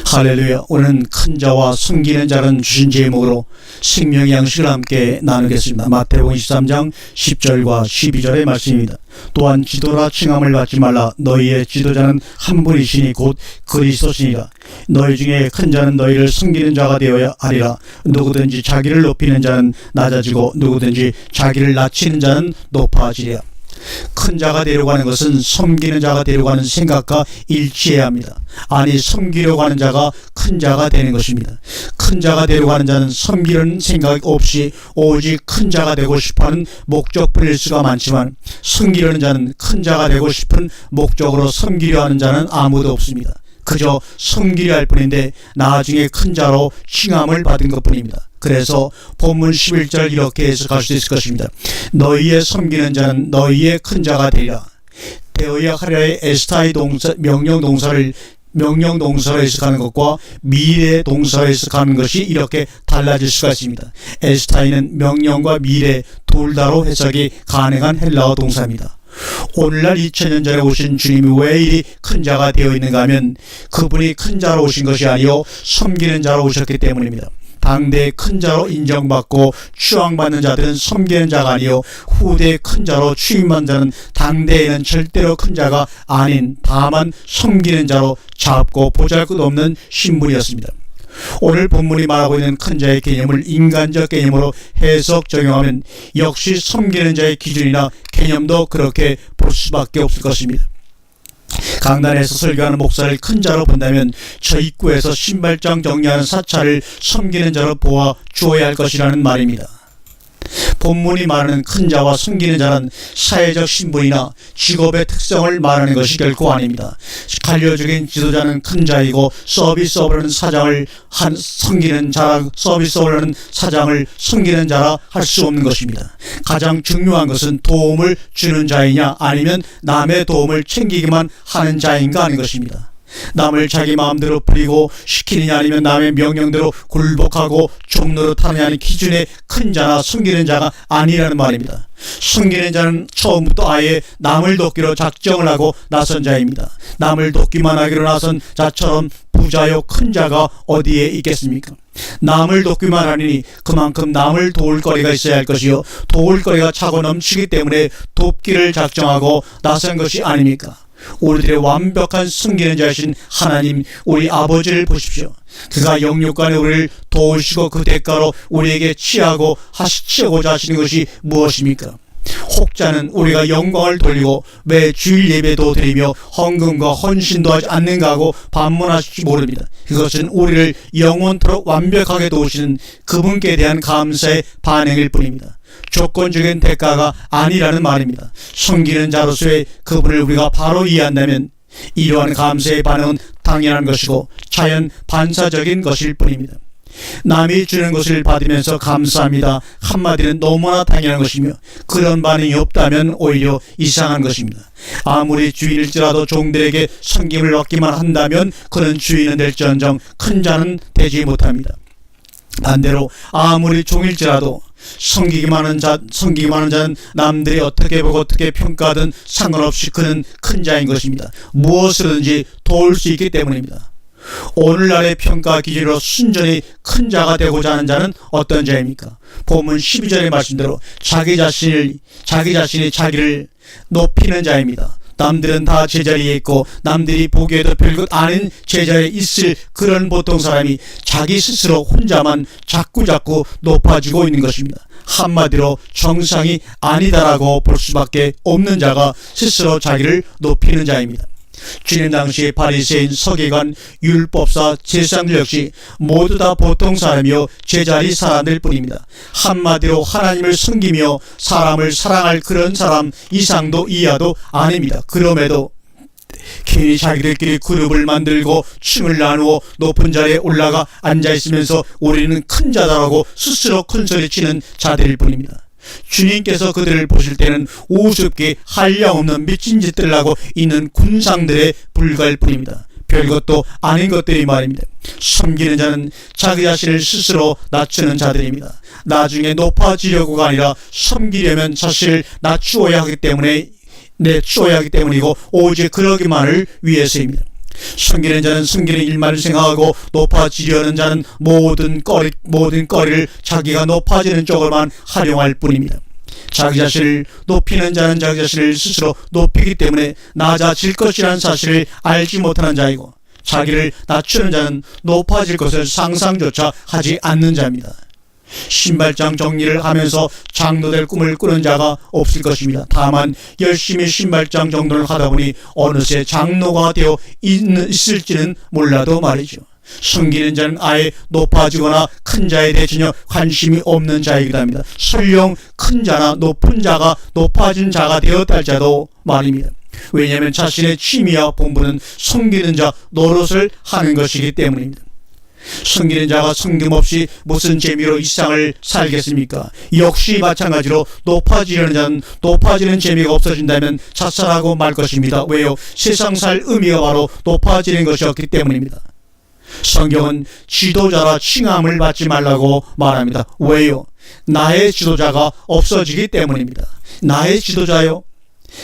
할렐루야. 오늘은 큰 자와 섬기는 자는 주신 제목으로 생명의 양식을 함께 나누겠습니다. 마태복음 23장 10절과 12절의 말씀입니다. 또한 지도라 칭함을 받지 말라. 너희의 지도자는 한 분이시니 곧 그리스도시니라. 너희 중에 큰 자는 너희를 섬기는 자가 되어야 하리라. 누구든지 자기를 높이는 자는 낮아지고 누구든지 자기를 낮추는 자는 높아지리라. 큰 자가 되려고 하는 것은 섬기는 자가 되려고 하는 생각과 일치해야 합니다. 아니, 섬기려고 하는 자가 큰 자가 되는 것입니다. 큰 자가 되려고 하는 자는 섬기려는 생각 없이 오직 큰 자가 되고 싶어하는 목적뿐일 수가 많지만, 섬기려는 자는 큰 자가 되고 싶은 목적으로 섬기려 하는 자는 아무도 없습니다. 그저 섬기려 할 뿐인데 나중에 큰 자로 칭함을 받은 것뿐입니다. 그래서 본문 11절 이렇게 해석할 수 있을 것입니다. 너희의 섬기는 자는 너희의 큰 자가 되리라. 되어야 하려의 에스타의 동사, 명령 동사를 해석하는 것과 미래 동사를 해석하는 것이 이렇게 달라질 수가 있습니다. 에스타이는 명령과 미래 둘 다로 해석이 가능한 헬라어 동사입니다. 오늘날 2000년 전에 오신 주님이 왜 이리 큰 자가 되어 있는가 하면 그분이 큰 자로 오신 것이 아니요 섬기는 자로 오셨기 때문입니다. 당대의 큰 자로 인정받고 추앙받는 자들은 섬기는 자가 아니요 후대의 큰 자로 취임한 자는 당대에는 절대로 큰 자가 아닌 다만 섬기는 자로 작고 보잘것없는 신분이었습니다. 오늘 본문이 말하고 있는 큰 자의 개념을 인간적 개념으로 해석 적용하면 역시 섬기는 자의 기준이나 개념도 그렇게 볼 수밖에 없을 것입니다. 강단에서 설교하는 목사를 큰 자로 본다면 저 입구에서 신발장 정리하는 사찰을 섬기는 자로 보아 주어야 할 것이라는 말입니다. 본문이 말하는 큰 자와 섬기는 자는 사회적 신분이나 직업의 특성을 말하는 것이 결코 아닙니다. 관료적인 지도자는 큰 자이고 서비스업을 섬기는 자라 할 수 없는 것입니다. 가장 중요한 것은 도움을 주는 자이냐 아니면 남의 도움을 챙기기만 하는 자인가 하는 것입니다. 남을 자기 마음대로 부리고 시키느냐 아니면 남의 명령대로 굴복하고 종노릇하느냐는 기준의 큰 자나 섬기는 자가 아니라는 말입니다. 섬기는 자는 처음부터 아예 남을 돕기로 작정을 하고 나선 자입니다. 남을 돕기만 하기로 나선 자처럼 부자요 큰 자가 어디에 있겠습니까? 남을 돕기만 하니 그만큼 남을 도울 거리가 있어야 할 것이요 도울 거리가 차고 넘치기 때문에 돕기를 작정하고 나선 것이 아닙니까? 우리들의 완벽한 섬기는 자이신 하나님, 우리 아버지를 보십시오. 그가 영육간에 우리를 도우시고 그 대가로 우리에게 취하고자 하시는 것이 무엇입니까? 혹자는 우리가 영광을 돌리고 매 주일 예배도 드리며 헌금과 헌신도 하지 않는가 하고 반문하실지 모릅니다. 그것은 우리를 영원토록 완벽하게 도우시는 그분께 대한 감사의 반응일 뿐입니다. 조건적인 대가가 아니라는 말입니다. 섬기는 자로서의 그분을 우리가 바로 이해한다면 이러한 감사의 반응은 당연한 것이고 자연 반사적인 것일 뿐입니다. 남이 주는 것을 받으면서 감사합니다 한마디는 너무나 당연한 것이며 그런 반응이 없다면 오히려 이상한 것입니다. 아무리 주인일지라도 종들에게 섬김을 받기만 한다면 그는 주인은 될지언정 큰 자는 되지 못합니다. 반대로 아무리 종일지라도 섬기기만 하는 자는 남들이 어떻게 보고 어떻게 평가하든 상관없이 그는 큰 자인 것입니다. 무엇이든지 도울 수 있기 때문입니다. 오늘날의 평가 기준으로 순전히 큰 자가 되고자 하는 자는 어떤 자입니까? 본문 12절의 말씀대로 자기 자신이 자기를 높이는 자입니다. 남들은 다 제자리에 있고 남들이 보기에도 별것 아닌 제자리에 있을 그런 보통 사람이 자기 스스로 혼자만 자꾸 높아지고 있는 것입니다. 한마디로 정상이 아니다라고 볼 수밖에 없는 자가 스스로 자기를 높이는 자입니다. 주님 당시 바리새인, 서기관, 율법사, 제사장들 역시 모두 다 보통 사람이요 제자리 사람들 뿐입니다. 한마디로 하나님을 섬기며 사람을 사랑할 그런 사람 이상도 이하도 아닙니다. 그럼에도 괜히 자기들끼리 그룹을 만들고 층을 나누어 높은 자리에 올라가 앉아있으면서 우리는 큰 자다라고 스스로 큰소리치는 자들일 뿐입니다. 주님께서 그들을 보실 때는 우습게 한량없는 미친 짓들을 하고 있는 군상들에 불과할 뿐입니다. 별것도 아닌 것들이 말입니다. 섬기는 자는 자기 자신을 스스로 낮추는 자들입니다. 나중에 높아지려고가 아니라 섬기려면 자신을 낮추어야 하기 때문이고 오직 그러기만을 위해서입니다. 숨기는 자는 숨기는 일만을 생각하고 높아지려는 자는 모든 거리를 자기가 높아지는 쪽으로만 활용할 뿐입니다. 자기 자신을 높이는 자는 자기 자신을 스스로 높이기 때문에 낮아질 것이라는 사실을 알지 못하는 자이고, 자기를 낮추는 자는 높아질 것을 상상조차 하지 않는 자입니다. 신발장 정리를 하면서 장로 될 꿈을 꾸는 자가 없을 것입니다. 다만 열심히 신발장 정돈을 하다 보니 어느새 장로가 되어 있을지는 몰라도 말이죠. 숨기는 자는 아예 높아지거나 큰 자에 대해 전혀 관심이 없는 자이기도 합니다. 설령 큰 자나 높은 자가 높아진 자가 되었다 할지라도 말입니다. 왜냐하면 자신의 취미와 본분은 숨기는 자 노릇을 하는 것이기 때문입니다. 숨기는 자가 숨김없이 무슨 재미로 이 세상을 살겠습니까? 역시 마찬가지로 높아지려는 자는 높아지는 재미가 없어진다면 자살하고 말 것입니다. 왜요? 세상 살 의미가 바로 높아지는 것이었기 때문입니다. 성경은 지도자라 칭함을 받지 말라고 말합니다. 왜요? 나의 지도자가 없어지기 때문입니다. 나의 지도자요?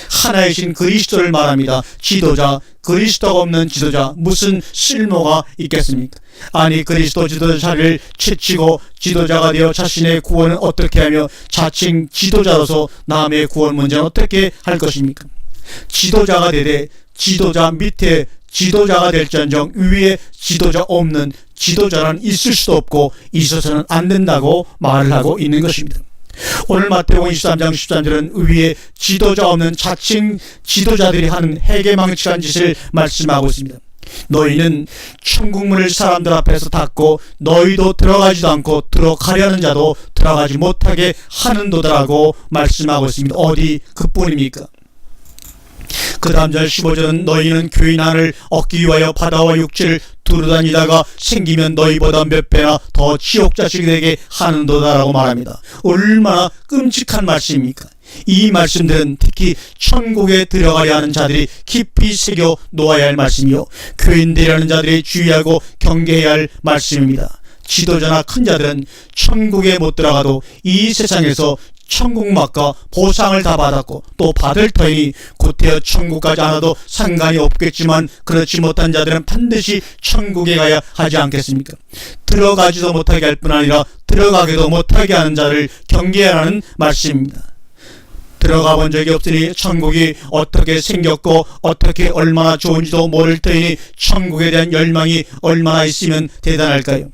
하나이신 그리스도를 말합니다. 지도자, 그리스도가 없는 지도자, 무슨 쓸모가 있겠습니까? 아니, 그리스도 지도자 자리를 채치고 지도자가 되어 자신의 구원은 어떻게 하며 자칭 지도자로서 남의 구원 문제는 어떻게 할 것입니까? 지도자가 되되 지도자 밑에 지도자가 될지언정 위에 지도자 없는 지도자는 있을 수도 없고 있어서는 안 된다고 말을 하고 있는 것입니다. 오늘 마태복음 23장 13절은 위에 지도자 없는 자칭 지도자들이 하는 해괴망측한 짓을 말씀하고 있습니다. 너희는 천국문을 사람들 앞에서 닫고 너희도 들어가지도 않고 들어가려는 자도 들어가지 못하게 하는도다라고 말씀하고 있습니다. 어디 그뿐입니까? 그 다음 절 15절은 너희는 교인안을 얻기 위하여 바다와 육지를 두루다니다가 생기면 너희보다 몇 배나 더 지옥자식이 되게 하는도다라고 말합니다. 얼마나 끔찍한 말씀입니까? 이 말씀들은 특히 천국에 들어가려 하는 자들이 깊이 새겨 놓아야 할 말씀이요, 교인들이라는 자들이 주의하고 경계해야 할 말씀입니다. 지도자나 큰 자들은 천국에 못 들어가도 이 세상에서 천국막과 보상을 다 받았고 또 받을 터이니 곧되어 천국까지 안 와도 상관이 없겠지만 그렇지 못한 자들은 반드시 천국에 가야 하지 않겠습니까? 들어가지도 못하게 할 뿐 아니라 들어가게도 못하게 하는 자를 경계하라는 말씀입니다. 들어가 본 적이 없으니 천국이 어떻게 생겼고 어떻게 얼마나 좋은지도 모를 터이니 천국에 대한 열망이 얼마나 있으면 대단할까요?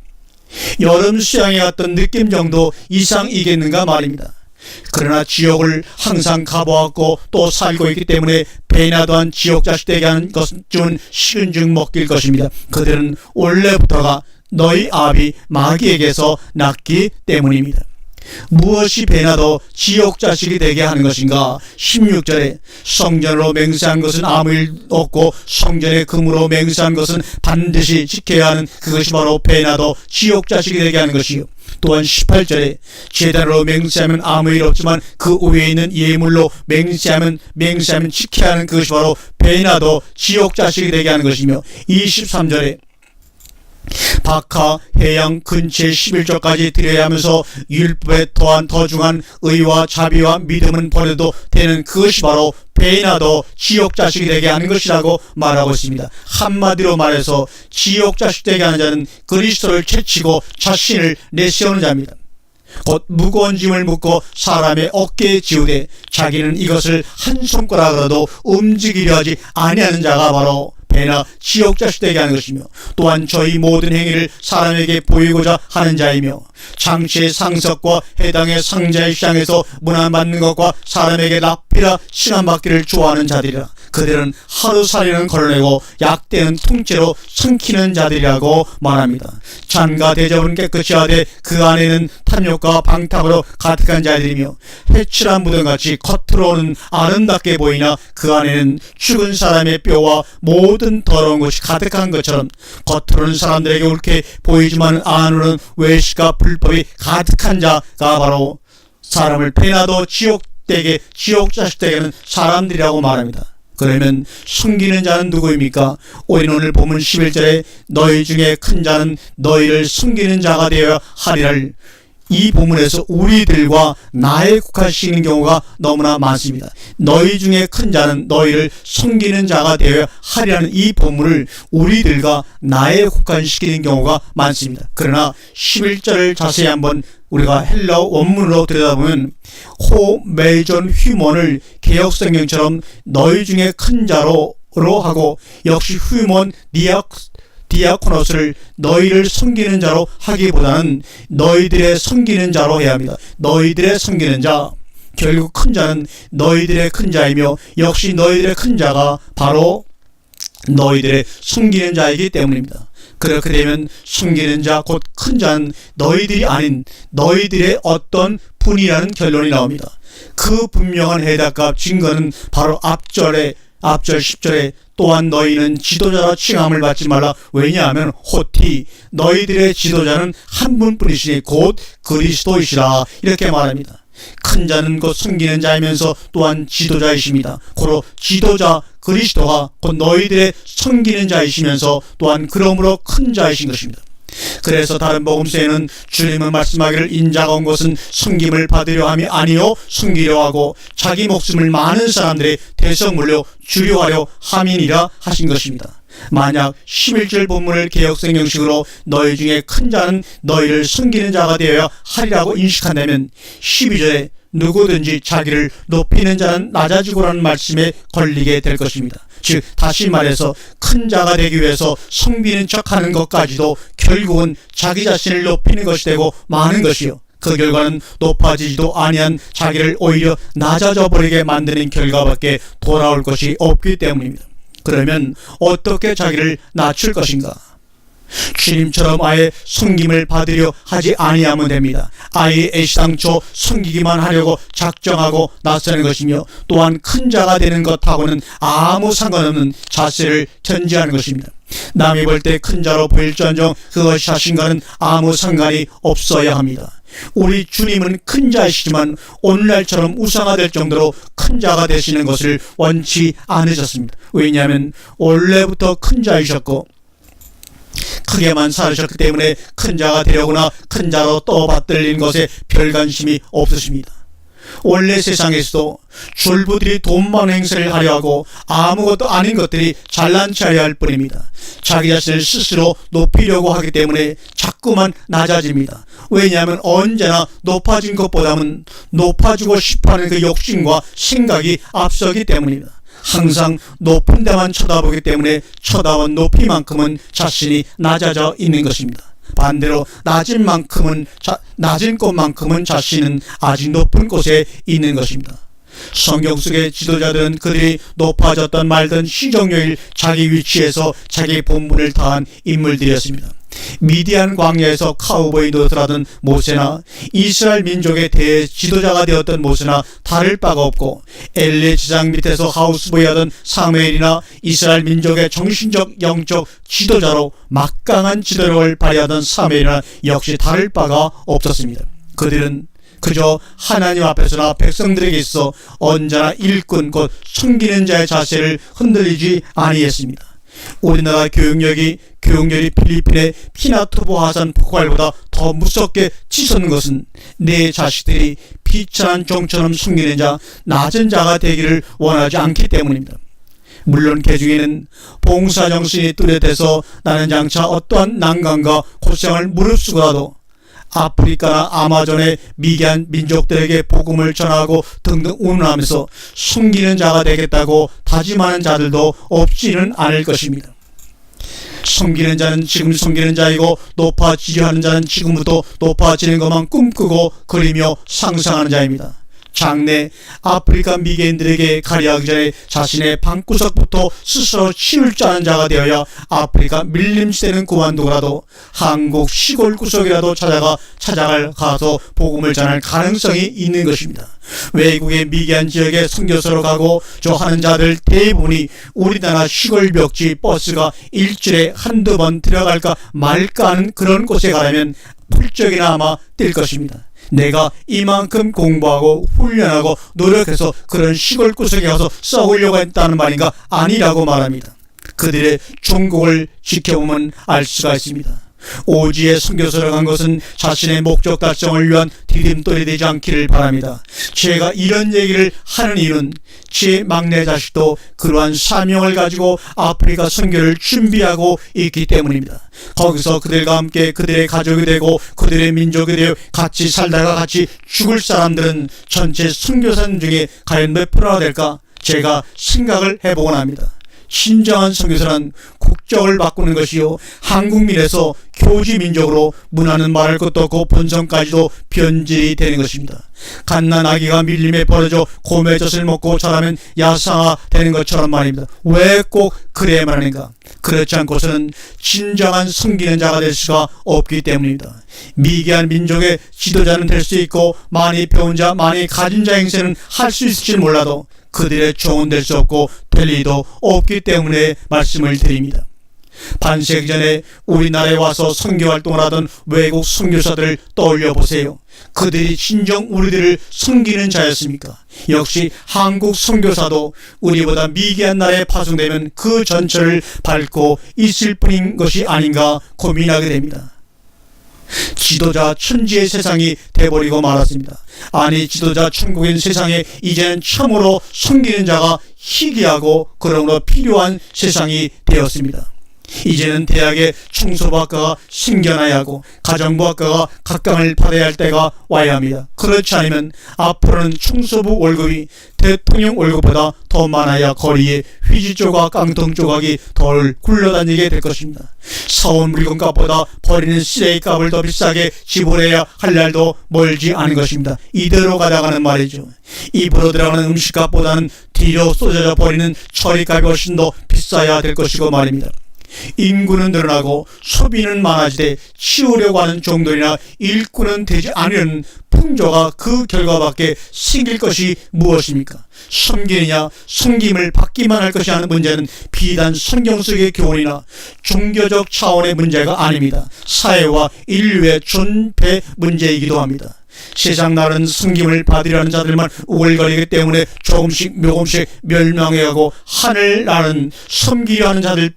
여름 수양에 갔던 느낌 정도 이상이겠는가 말입니다. 그러나 지옥을 항상 가보았고 또 살고 있기 때문에 배나 더한 지옥 자식 되게 하는 것은 식은 죽 먹길 것입니다. 그들은 원래부터가 너희 아비 마귀에게서 났기 때문입니다. 무엇이 배나 더 지옥 자식이 되게 하는 것인가? 16절에 성전으로 맹세한 것은 아무 일 없고 성전의 금으로 맹세한 것은 반드시 지켜야 하는 그것이 바로 배나 더 지옥 자식이 되게 하는 것이요. 또한 18절에 제단으로 맹세하면 아무 일 없지만 그 위에 있는 예물로 맹세하면 지켜야 하는 그것이 바로 배나 더 지옥 자식이 되게 하는 것이며, 23절에 박하 해양 근처에 11조까지 드려야 하면서 율법에 더한 더중한 의와 자비와 믿음은 버려도 되는 그것이 바로 배나 더 지옥 자식이 되게 하는 것이라고 말하고 있습니다. 한마디로 말해서 지옥 자식 되게 하는 자는 그리스도를 채치고 자신을 내세우는 자입니다. 곧 무거운 짐을 묻고 사람의 어깨에 지우되 자기는 이것을 한 손가락으로도 움직이려 하지 아니하는 자가 바로 배나 지옥 자식 되게 하는 것이며, 또한 저희 모든 행위를 사람에게 보이고자 하는 자이며 장치의 상석과 해당의 상자의 시장에서 문안받는 것과 사람에게 납비라 칭함받기를 좋아하는 자들이라. 그들은 하루살이는 걸어내고 약대는 통째로 삼키는 자들이라고 말합니다. 잔과 대접은 깨끗이 하되 그 안에는 탐욕과 방탕으로 가득한 자들이며 해칠한 무덤같이 겉으로는 아름답게 보이나 그 안에는 죽은 사람의 뼈와 모든 더러운 것이 가득한 것처럼 겉으로는 사람들에게 옳게 보이지만 안으로는 외식과 불법이 가득한 자가 바로 사람을 배나 더 지옥 자식 되게 하는 사람들이라고 말합니다. 그러면 숨기는 자는 누구입니까? 우리는 오늘 본문 11절에 너희 중에 큰 자는 너희를 숨기는 자가 되어야 하리라. 이 본문에서 우리들과 나에 국한시키는 경우가 너무나 많습니다. 너희 중에 큰 자는 너희를 섬기는 자가 되어야 하리라는 이 본문을 우리들과 나에 국한시키는 경우가 많습니다. 그러나 11절을 자세히 한번 우리가 헬라어 원문으로 들여다보면 호메이존 휴먼을 개역성경처럼 너희 중에 큰 자로 하고, 역시 휴먼 디아코노스를 너희를 섬기는 자로 하기보다는 너희들의 섬기는 자로 해야 합니다. 너희들의 섬기는 자, 결국 큰 자는 너희들의 큰 자이며 역시 너희들의 큰 자가 바로 너희들의 섬기는 자이기 때문입니다. 그렇게 되면 섬기는 자 곧 큰 자는 너희들이 아닌 너희들의 어떤 분이라는 결론이 나옵니다. 그 분명한 해답과 증거는 바로 앞절 10절에 또한 너희는 지도자라 칭함을 받지 말라. 왜냐하면 호티 너희들의 지도자는 한 분뿐이시니 곧 그리스도이시라. 이렇게 말합니다. 큰 자는 곧 섬기는 자이면서 또한 지도자이십니다. 고로 지도자 그리스도가 곧 너희들의 섬기는 자이시면서 또한 그러므로 큰 자이신 것입니다. 그래서 다른 복음서에는 주님은 말씀하기를 인자가 온 것은 섬김을 받으려 함이 아니요 섬기려 하고 자기 목숨을 많은 사람들의 대성물로 주려 하려 함이니라 하신 것입니다. 만약 11절 본문을 개역성경식으로 너희 중에 큰 자는 너희를 섬기는 자가 되어야 하리라고 인식한다면 12절에 누구든지 자기를 높이는 자는 낮아지고라는 말씀에 걸리게 될 것입니다. 즉 다시 말해서 큰 자가 되기 위해서 섬기는 척하는 것까지도 결국은 자기 자신을 높이는 것이 되고 마는 것이요, 그 결과는 높아지지도 아니한 자기를 오히려 낮아져 버리게 만드는 결과밖에 돌아올 것이 없기 때문입니다. 그러면 어떻게 자기를 낮출 것인가? 주님처럼 아예 섬김을 받으려 하지 아니하면 됩니다. 아예 애시당초 섬기기만 하려고 작정하고 나서는 것이며, 또한 큰 자가 되는 것하고는 아무 상관없는 자세를 전제하는 것입니다. 남이 볼 때 큰 자로 보일지언정 그것이 자신과는 아무 상관이 없어야 합니다. 우리 주님은 큰 자이시지만 오늘날처럼 우상화될 정도로 큰 자가 되시는 것을 원치 않으셨습니다. 왜냐하면 원래부터 큰 자이셨고 크게만 살으셨기 때문에 큰 자가 되려거나 큰 자로 떠받들리는 것에 별 관심이 없으십니다. 원래 세상에서도 졸부들이 돈 많은 행세를 하려 하고 아무것도 아닌 것들이 잘난 체하려 할 뿐입니다. 자기 자신을 스스로 높이려고 하기 때문에 자꾸만 낮아집니다. 왜냐하면 언제나 높아진 것보다는 높아지고 싶어하는 그 욕심과 생각이 앞서기 때문입니다. 항상 높은 데만 쳐다보기 때문에 쳐다본 높이만큼은 자신이 낮아져 있는 것입니다. 반대로 낮은 곳만큼은 자신은 아직 높은 곳에 있는 것입니다. 성경 속의 지도자들은 그들이 높아졌던 말든 시종일관 자기 위치에서 자기 본분을 다한 인물들이었습니다. 미디안 광야에서 카우보이 노릇을 하던 모세나 이스라엘 민족의 대지도자가 되었던 모세나 다를 바가 없고, 엘리 지상 밑에서 하우스보이 하던 사무엘이나 이스라엘 민족의 정신적 영적 지도자로 막강한 지도력을 발휘하던 사무엘이나 역시 다를 바가 없었습니다. 그들은 그저 하나님 앞에서나 백성들에게 있어 언제나 일꾼 곧 섬기는 자의 자세를 흔들리지 아니했습니다. 우리나라 교육열이 필리핀의 피나투보 화산 폭발보다 더 무섭게 치솟는 것은 내 자식들이 비천한 종처럼 숨기는 자, 낮은 자가 되기를 원하지 않기 때문입니다. 물론 그 중에는 봉사정신이 뚜렷해서 나는 장차 어떠한 난관과 고생을 무릅쓰고라도 아프리카나 아마존의 미개한 민족들에게 복음을 전하고 등등 운운하면서 숨기는 자가 되겠다고 다짐하는 자들도 없지는 않을 것입니다. 섬기는 자는 지금 섬기는 자이고 높아지려 하는 자는 지금부터 높아지는 것만 꿈꾸고 그리며 상상하는 자입니다. 장래 아프리카 미개인들에게 가리하기 전에 자신의 방구석부터 스스로 치울 줄 아는 자가 되어야 아프리카 밀림시대는 그만두고라도 한국 시골 구석이라도 찾아갈 가서 복음을 전할 가능성이 있는 것입니다. 외국의 미개한 지역에 선교사로 가고 저 하는 자들 대부분이 우리나라 시골 벽지 버스가 일주일에 한두 번 들어갈까 말까 하는 그런 곳에 가려면 훌쩍이나 아마 뛸 것입니다. 내가 이만큼 공부하고 훈련하고 노력해서 그런 시골 구석에 가서 썩으려고 했다는 말인가? 아니라고 말합니다. 그들의 종국을 지켜보면 알 수가 있습니다. 오지에 선교사를 간 것은 자신의 목적 달성을 위한 디딤돌이 되지 않기를 바랍니다. 제가 이런 얘기를 하는 이유는 제 막내 자식도 그러한 사명을 가지고 아프리카 선교를 준비하고 있기 때문입니다. 거기서 그들과 함께 그들의 가족이 되고 그들의 민족이 되어 같이 살다가 같이 죽을 사람들은 전체 선교사님 중에 과연 몇 프로나 될까 제가 생각을 해보곤 합니다. 진정한 선교사는 국적을 바꾸는 것이요, 한국민에서 교지민족으로 문화는 말할 것도 없고 본성까지도 변질이 되는 것입니다. 갓난 아기가 밀림에 버려져 곰의 젖을 먹고 자라면 야상화 되는 것처럼 말입니다. 왜 꼭 그래야만 하는가? 그렇지 않고서는 진정한 섬기는 자가 될 수가 없기 때문입니다. 미개한 민족의 지도자는 될 수 있고 많이 배운 자, 많이 가진 자 행세는 할 수 있을지 몰라도 그들의 종은 될 수 없고 될 리도 없기 때문에 말씀을 드립니다. 반세기 전에 우리나라에 와서 선교활동을 하던 외국 선교사들을 떠올려 보세요. 그들이 진정 우리들을 섬기는 자였습니까? 역시 한국 선교사도 우리보다 미개한 나라에 파송되면 그 전철을 밟고 있을 뿐인 것이 아닌가 고민하게 됩니다. 지도자 천지의 세상이 돼버리고 말았습니다. 아니, 지도자 천국인 세상에 이제는 참으로 섬기는 자가 희귀하고 그러므로 필요한 세상이 되었습니다. 이제는 대학의 청소부학과가 생겨나야 하고 가정부학과가 각광을 받아야 할 때가 와야 합니다. 그렇지 않으면 앞으로는 청소부 월급이 대통령 월급보다 더 많아야 거리에 휴지 조각, 깡통 조각이 덜 굴러다니게 될 것입니다. 사온 물건값보다 버리는 쓰레기 값을 더 비싸게 지불해야 할 날도 멀지 않은 것입니다. 이대로 가다가는 말이죠, 입으로 들어가는 음식값보다는 뒤로 쏟아져 버리는 처리값이 훨씬 더 비싸야 될 것이고 말입니다. 인구는 늘어나고 소비는 많아지되 치우려고 하는 정도이나 일꾼은 되지 않으려는 풍조가 그 결과밖에 생길 것이 무엇입니까? 섬기느냐 섬김을 받기만 할 것이 하는 문제는 비단 성경 속의 교훈이나 종교적 차원의 문제가 아닙니다. 사회와 인류의 존폐 문제이기도 합니다. 세상 나라는 섬김을 받으려는 자들만 우글거리기 때문에 조금씩 멸망해가고 하늘 나라는 섬기려 하는 자들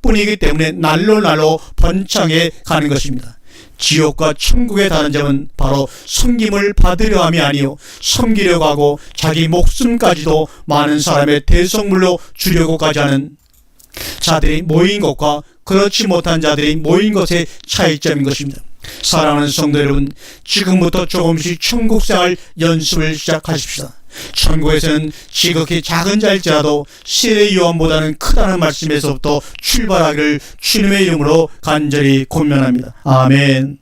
뿐이기 때문에 날로 번창해 가는 것입니다. 지옥과 천국의 다른 점은 바로 섬김을 받으려 함이 아니요 섬기려고 하고 자기 목숨까지도 많은 사람의 대성물로 주려고까지 하는 자들이 모인 것과 그렇지 못한 자들이 모인 것의 차이점인 것입니다. 사랑하는 성도 여러분, 지금부터 조금씩 천국생활 연습을 시작하십시다. 천국에서는 지극히 작은 자일지라도 세례 요한보다는 크다는 말씀에서부터 출발하기를 주님의 이름으로 간절히 권면합니다. 아멘.